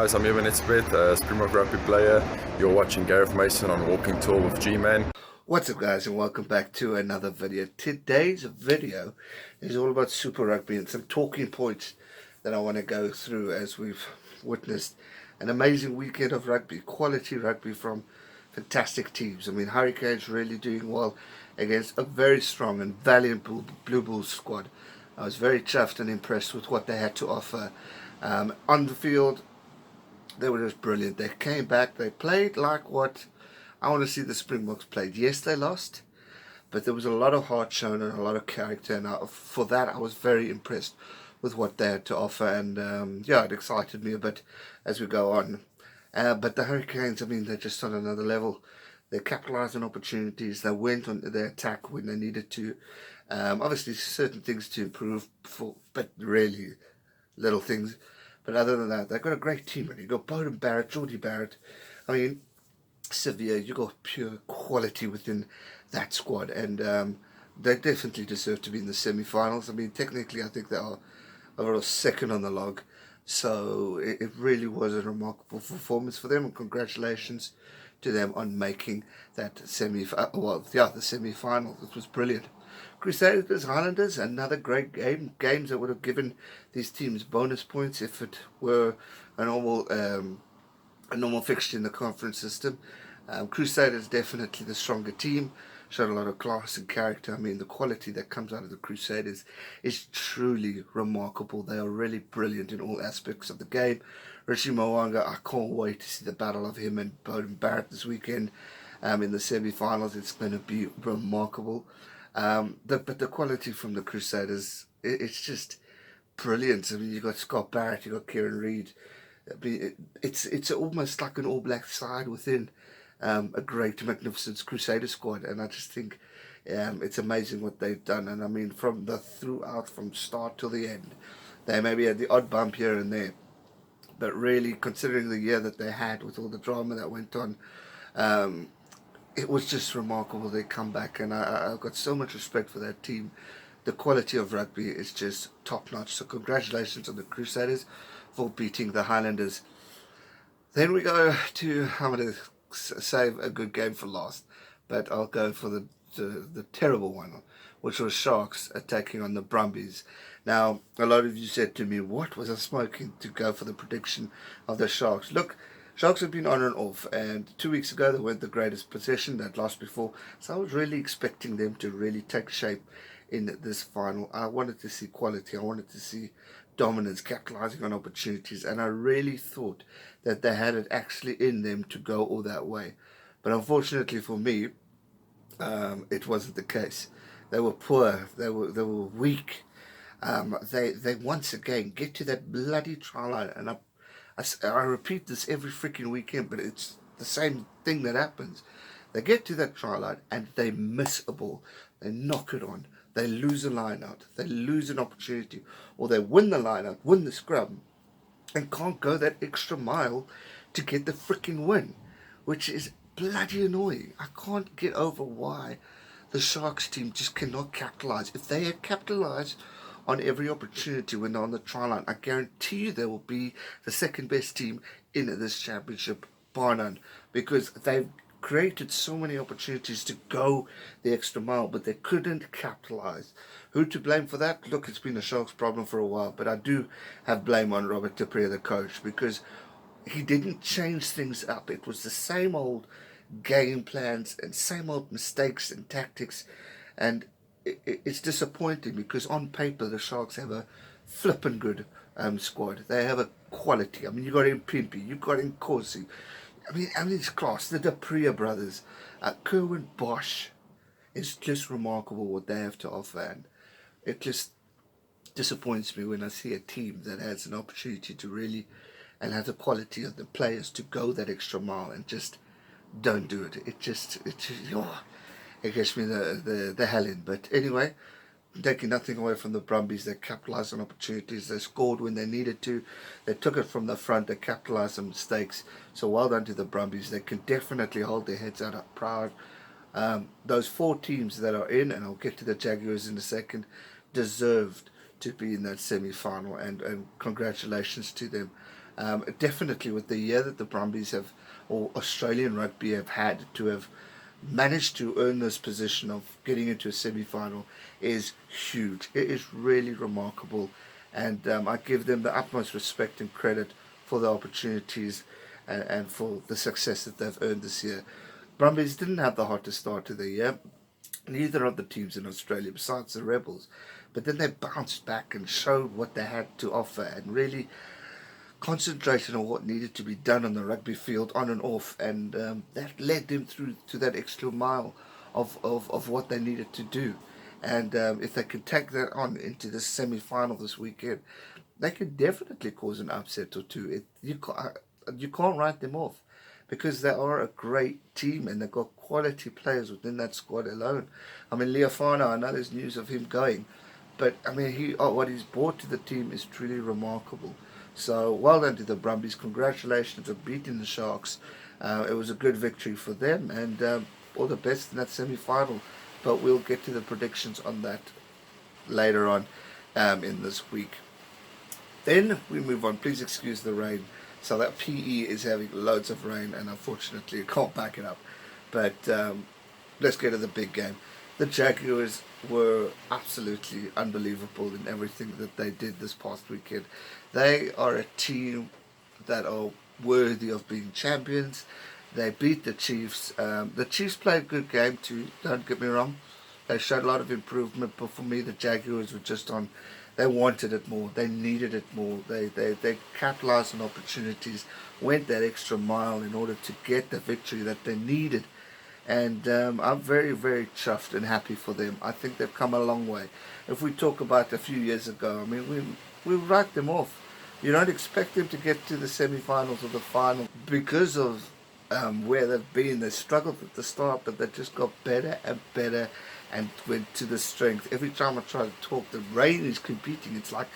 guys, I'm Evan Etzebeth, a Super Rugby player. You're watching Gareth Mason on Walking Tour with G-Man. What's up guys, and welcome back to another video. Today's video is all about Super Rugby and some talking points that I want to go through as we've witnessed an amazing weekend of rugby, quality rugby from fantastic teams. I mean, Hurricanes really doing well against a very strong and valiant Blue Bulls squad. I was very chuffed and impressed with what they had to offer. On the field, they were just brilliant. They came back, they played like what I want to see the Springboks played. Yes, they lost, but there was a lot of heart shown and a lot of character, and for that I was very impressed with what they had to offer, and yeah, it excited me a bit as we go on. But the Hurricanes, I mean, they're just on another level. They capitalised on opportunities. They went on their attack when they needed to. Obviously, certain things to improve, but really little things. But other than that, they've got a great team. And you've got Beauden Barrett, Geordie Barrett. I mean, severe. You've got pure quality within that squad. And they definitely deserve to be in the semi-finals. I mean, technically, I think they are a little second on the log. So it really was a remarkable performance for them. And congratulations to them on making that the semi-final. It was brilliant. Crusaders, Highlanders, another great game. Games that would have given these teams bonus points if it were a normal fixture in the conference system. Crusaders definitely the stronger team. Showed a lot of class and character. I mean, the quality that comes out of the Crusaders is truly remarkable. They are really brilliant in all aspects of the game. Richie Mo'unga, I can't wait to see the battle of him and Beauden Barrett this weekend in the semi-finals. It's going to be remarkable. But the quality from the Crusaders, it's just brilliant. I mean, you got Scott Barrett, you got Kieran Reid. I mean, it's almost like an All Black side within a great, magnificent Crusader squad, and I just think it's amazing what they've done. And I mean, from start till the end, they maybe had the odd bump here and there, but really, considering the year that they had with all the drama that went on, it was just remarkable. They come back, and I've got so much respect for that team. The quality of rugby is just top notch. So congratulations on the Crusaders for beating the Highlanders. Then we go to, I'm going to save a good game for last, but I'll go for the terrible one, which was Sharks attacking on the Brumbies. Now, a lot of you said to me, what was I smoking to go for the prediction of the Sharks? Look, Sharks have been on and off, and 2 weeks ago they weren't the greatest position. They'd lost before, so I was really expecting them to really take shape in this final. I wanted to see quality, I wanted to see dominance, capitalising on opportunities, and I really thought that they had it actually in them to go all that way. But unfortunately for me, it wasn't the case. They were poor, they were weak. They once again get to that bloody try line, and I repeat this every freaking weekend, but it's the same thing that happens. They get to that try line and they miss a ball. They knock it on. They lose a line out. They lose an opportunity. Or they win the line out, win the scrum, and can't go that extra mile to get the freaking win, which is bloody annoying. I can't get over why the Sharks team just cannot capitalise. If they had capitalised on every opportunity when they're on the try line, I guarantee you they will be the second best team in this championship, bar none, because they've created so many opportunities to go the extra mile, but they couldn't capitalise. Who to blame for that? Look, it's been a Sharks problem for a while, but I do have blame on Robert de Pre, the coach, because he didn't change things up. It was the same old game plans and same old mistakes and tactics, and it's disappointing because on paper the Sharks have a flippin' good squad. They have a quality. I mean, you got Impimpi, you got Nkosi. I mean, it's class. The Dupria brothers, Kerwin Bosch. It's just remarkable what they have to offer, and it just disappoints me when I see a team that has an opportunity to really and has the quality of the players to go that extra mile and just don't do it. It gets me the hell in. But anyway, taking nothing away from the Brumbies, they capitalised on opportunities. They scored when they needed to. They took it from the front. They capitalised on mistakes. So well done to the Brumbies. They can definitely hold their heads out up proud. Those four teams that are in, and I'll get to the Jaguares in a second, deserved to be in that semi-final, and congratulations to them. Definitely with the year that the Brumbies have, or Australian rugby have had, to have managed to earn this position of getting into a semi-final is huge. It is really remarkable, and I give them the utmost respect and credit for the opportunities and for the success that they've earned this year. Brumbies didn't have the hottest start to the year, neither of the teams in Australia besides the Rebels, but then they bounced back and showed what they had to offer and really concentrated on what needed to be done on the rugby field, on and off, and that led them through to that extra mile of what they needed to do. And if they could take that on into the semi-final this weekend, they could definitely cause an upset or two. You can't write them off because they are a great team and they've got quality players within that squad alone. I mean, Leofano, I know there's news of him going, but I mean, what he's brought to the team is truly remarkable. So well done to the Brumbies. Congratulations on beating the Sharks. It was a good victory for them, and all the best in that semi-final. But we'll get to the predictions on that later on in this week. Then we move on. Please excuse the rain. So that PE is having loads of rain, and unfortunately I can't back it up. But let's get to the big game. The Jaguars were absolutely unbelievable in everything that they did this past weekend. They are a team that are worthy of being champions. They beat the Chiefs. The Chiefs played a good game too, don't get me wrong. They showed a lot of improvement, but for me the Jaguars were just on. They wanted it more. They needed it more. They capitalized on opportunities, went that extra mile in order to get the victory that they needed. And I'm very, very chuffed and happy for them. I think they've come a long way. If we talk about a few years ago, I mean, we write them off. You don't expect them to get to the semi-finals or the final because of where they've been. They struggled at the start, but they just got better and better and went to the strength. Every time I try to talk, the rain is competing. It's like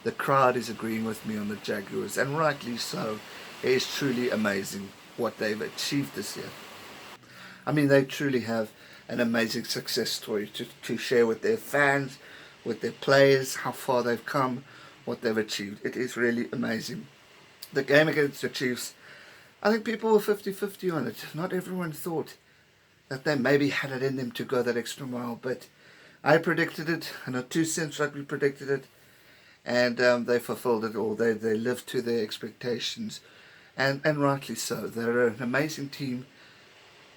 the crowd is agreeing with me on the Jaguars, and rightly so. It is truly amazing what they've achieved this year. I mean, they truly have an amazing success story to share with their fans, with their players, how far they've come, what they've achieved. It is really amazing. The game against the Chiefs, I think people were 50-50 on it. Not everyone thought that they maybe had it in them to go that extra mile, but I predicted it. I know 2 Cents Rugby predicted it, and they fulfilled it all. They lived to their expectations, and rightly so. They're an amazing team.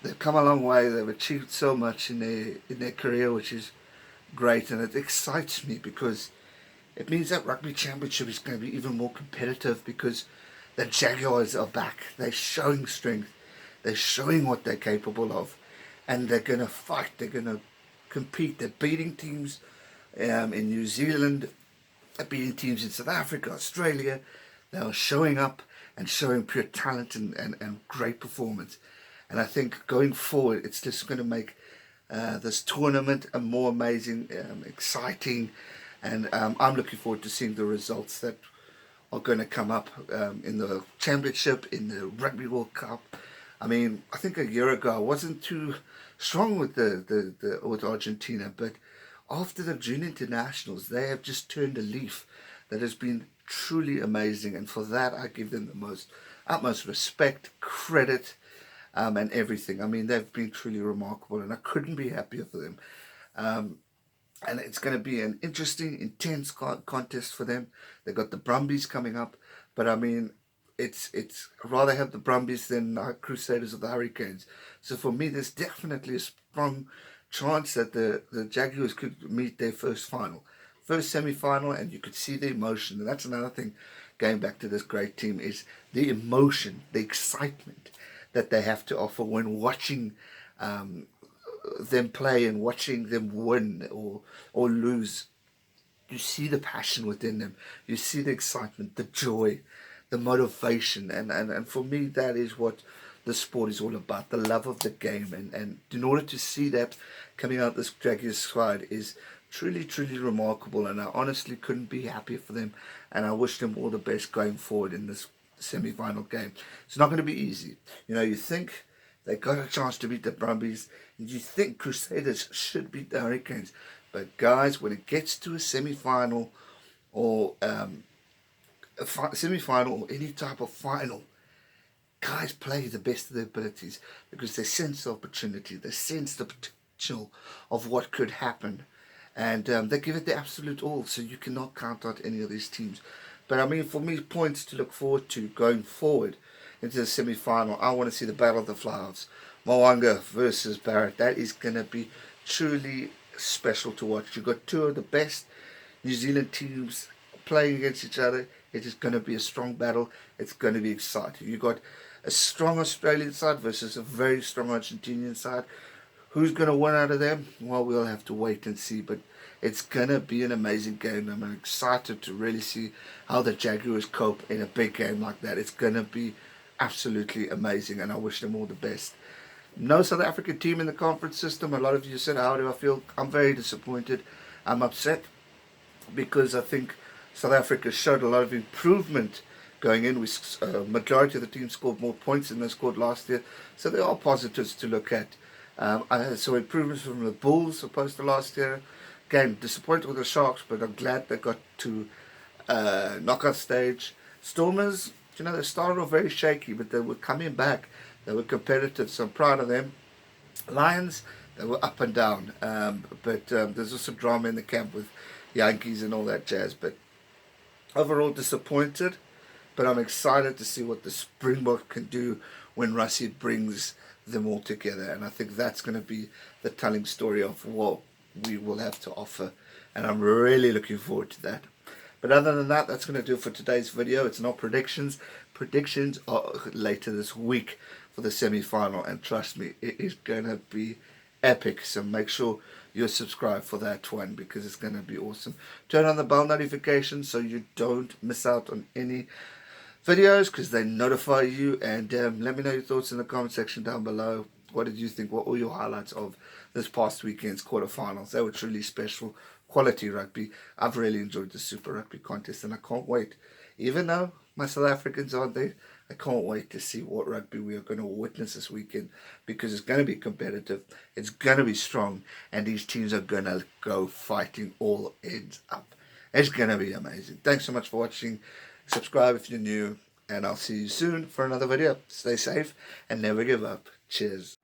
They've come a long way. They've achieved so much in their career, which is great, and it excites me because it means that Rugby Championship is going to be even more competitive because the Jaguars are back. They're showing strength. They're showing what they're capable of, and they're going to fight. They're going to compete. They're beating teams in New Zealand. They're beating teams in South Africa, Australia. They are showing up and showing pure talent and great performance. And I think going forward, it's just going to make this tournament a more amazing, exciting, and I'm looking forward to seeing the results that are going to come up in the championship, in the Rugby World Cup. I mean, I think a year ago I wasn't too strong with with Argentina, but after the June internationals, they have just turned a leaf that has been truly amazing, and for that I give them the utmost respect, credit, and everything. I mean, they've been truly remarkable, and I couldn't be happier for them. And it's going to be an interesting, intense contest for them. They've got the Brumbies coming up, but I mean, it's I'd rather have the Brumbies than Crusaders or the Hurricanes. So for me, there's definitely a strong chance that the Jaguars could meet their first semi-final, and you could see the emotion. And that's another thing, going back to this great team, is the emotion, the excitement that they have to offer when watching them play and watching them win or lose. You see the passion within them. You see the excitement, the joy, the motivation. And for me, that is what the sport is all about, the love of the game. And in order to see that coming out this Jaguars squad is truly, truly remarkable. And I honestly couldn't be happier for them. And I wish them all the best going forward in this semi-final game. It's not going to be easy. You know, you think they got a chance to beat the Brumbies, and you think Crusaders should beat the Hurricanes. But guys, when it gets to a semi-final or a semi-final or any type of final, guys play the best of their abilities because they sense the opportunity, they sense the potential of what could happen, and they give it the absolute all. So you cannot count out any of these teams. But I mean, for me, points to look forward to going forward into the semi-final. I want to see the Battle of the Flyers, Mwanga versus Barrett. That is going to be truly special to watch. You've got two of the best New Zealand teams playing against each other. It is going to be a strong battle. It's going to be exciting. You've got a strong Australian side versus a very strong Argentinian side. Who's going to win out of them? Well, we'll have to wait and see. But it's going to be an amazing game. I'm excited to really see how the Jaguares cope in a big game like that. It's going to be absolutely amazing, and I wish them all the best. No South African team in the conference system. A lot of you said, how do I feel? I'm very disappointed. I'm upset because I think South Africa showed a lot of improvement going in. Majority of the team scored more points than they scored last year. So there are positives to look at. I saw improvements from the Bulls opposed to last year. Again, disappointed with the Sharks, but I'm glad they got to knockout stage. Stormers, they started off very shaky, but they were coming back. They were competitive, so I'm proud of them. Lions, they were up and down. But there's also drama in the camp with Yankees and all that jazz. But overall disappointed, but I'm excited to see what the Springbok can do when Rassie brings them all together. And I think that's going to be the telling story of what we will have to offer. And I'm really looking forward to that. But other than that, that's going to do it for today's video. It's not predictions. Predictions are later this week for the semi-final. And trust me, it is going to be epic. So make sure you're subscribed for that one because it's going to be awesome. Turn on the bell notification so you don't miss out on any videos because they notify you. And let me know your thoughts in the comment section down below. What did you think? What were your highlights of this past weekend's quarterfinals? They were truly special. Quality rugby. I've really enjoyed the Super Rugby contest and I can't wait. Even though my South Africans aren't there, I can't wait to see what rugby we are going to witness this weekend because it's going to be competitive, it's going to be strong, and these teams are going to go fighting all ends up. It's going to be amazing. Thanks so much for watching. Subscribe if you're new, and I'll see you soon for another video. Stay safe and never give up. Cheers.